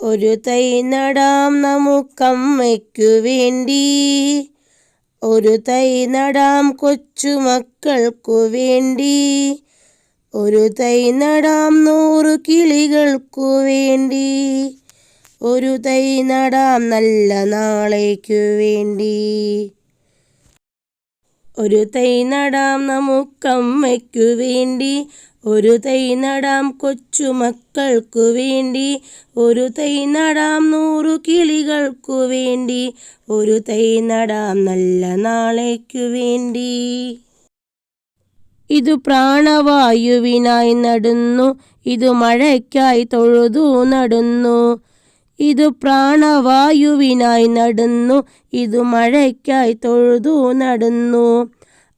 ഒരു തൈ നടാം നമുക്കമ്മയ്ക്കു വേണ്ടി, ഒരു തൈ നടാം കൊച്ചുമക്കൾക്കു വേണ്ടി, ഒരു തൈ നടാം 100 കിളികൾക്കു വേണ്ടി, ഒരു തൈ നടാം നല്ല നാളേക്കു വേണ്ടി. ഒരു തൈ നടാം നമുക്കമ്മയ്ക്കു വേണ്ടി, ഒരു തൈ നടാം കൊച്ചുമക്കൾക്കു വേണ്ടി, ഒരു തൈ നടാം 100 കിളികൾക്കു വേണ്ടി, ഒരു തൈ നടാം നല്ല നാളേക്കു വേണ്ടി. ഇതു പ്രാണവായുവിനായി നടുന്നു, ഇതു മഴയ്ക്കായി തൊഴുതു നടുന്നു. ഇതു പ്രാണവായുവിനായി നടുന്നു, ഇതു മഴയ്ക്കായി തൊഴുതു നടുന്നു.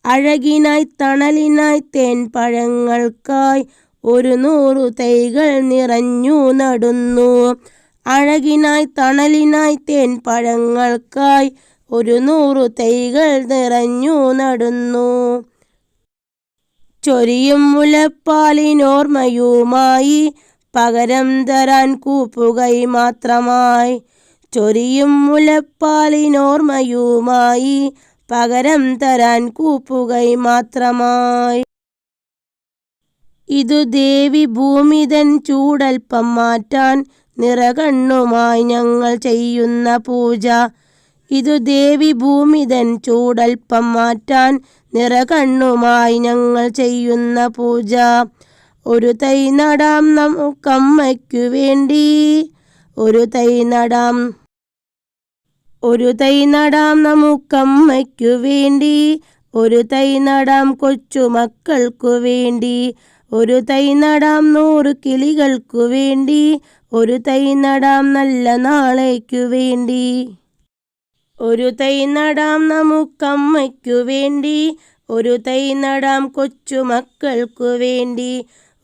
അഴകിനായി തണലിനായി തേൻപഴങ്ങൾക്കായി 100 തൈകൾ നിറഞ്ഞു നടുന്നു. അഴകിനായി തണലിനായി തേൻപഴങ്ങൾക്കായി 100 തൈകൾ നിറഞ്ഞു നടുന്നു. ചൊരിയും മുലപ്പാലിനോർമ്മയുമായി പകരം തരാൻ കൂപ്പുകൈ മാത്രമായി, ചൊരിയും മുലപ്പാലിനോർമ്മയുമായി പകരം തരാൻ കൂപ്പുകൈ മാത്രമായി. ഇതു ദേവി ഭൂമിതൻ ചൂടൽപ്പം മാറ്റാൻ നിറകണ്ണുമായി ഞങ്ങൾ ചെയ്യുന്ന പൂജ. ഇതു ദേവി ഭൂമിതൻ ചൂടൽപ്പം മാറ്റാൻ നിറകണ്ണുമായി ഞങ്ങൾ ചെയ്യുന്ന പൂജ. ഒരു തൈ നടാം നമുക്കമ്മയ്ക്കു വേണ്ടി, ഒരു തൈ നടാം, ഒരു തൈ നടാം നമുക്കമ്മയ്ക്കു വേണ്ടി, ഒരു തൈ നടാം കൊച്ചുമക്കൾക്കു വേണ്ടി, ഒരു തൈ നടാം 100 കിളികൾക്കു വേണ്ടി, ഒരു തൈ നടാം നല്ല നാളേക്കു വേണ്ടി. ഒരു തൈ നടാം നമുക്കമ്മയ്ക്കു വേണ്ടി, ഒരു തൈ നടാം കൊച്ചുമക്കൾക്കു വേണ്ടി,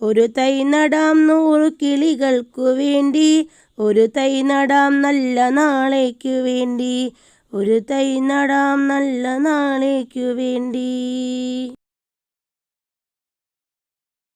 ഒരു തൈ നടാം 100 കിളികൾക്കു വേണ്ടി, ഒരു തൈ നടാം നല്ല നാളേക്കു വേണ്ടി, ഒരു തൈ നടാം നല്ല നാളേക്കു വേണ്ടി.